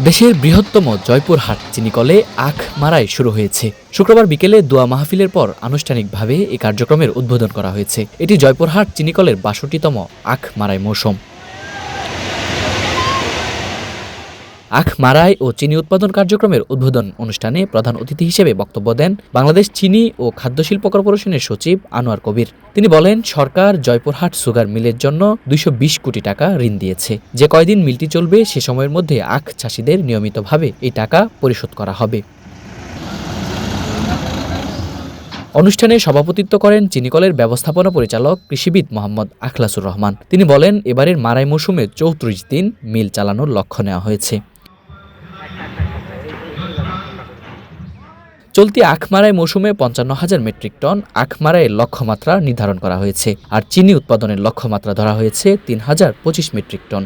দেশের বৃহত্তম জয়পুরহাট চিনিকলে আখ মারাই শুরু হয়েছে। শুক্রবার বিকেলে দোয়া মাহফিলের পর আনুষ্ঠানিকভাবে এই কার্যক্রমের উদ্বোধন করা হয়েছে। এটি জয়পুরহাট চিনিকলের ৬২তম আখ মারাই মৌসুম। আখ মারাই ও চিনি উৎপাদন কার্যক্রমের উদ্বোধন অনুষ্ঠানে প্রধান অতিথি হিসেবে বক্তব্য দেন বাংলাদেশ চিনি ও খাদ্যশিল্প কর্পোরেশনের সচিব আনোয়ার কবির। তিনি বলেন, সরকার জয়পুরহাট সুগার মিলের জন্য ২২০ কোটি টাকা ঋণ দিয়েছে। যে কয়দিন মিলটি চলবে সে সময়ের মধ্যে আখ চাষিদের নিয়মিতভাবে এই টাকা পরিশোধ করা হবে। অনুষ্ঠানে সভাপতিত্ব করেন চিনিকলের ব্যবস্থাপনা পরিচালক কৃষিবিদ মোহাম্মদ আখলাসুর রহমান। তিনি বলেন, এবারের মারাই মৌসুমে ৩৪ দিন মিল চালানোর লক্ষ্য নেওয়া হয়েছে। চলতি আখ মারাই মৌসুমে ৫৫,০০০ মেট্রিক টন আখ মারাইয়ের লক্ষ্যমাত্রা নির্ধারণ করা হয়েছে, আর চিনি উৎপাদনের লক্ষ্যমাত্রা ধরা হয়েছে ৩,০২৫ মেট্রিক টন।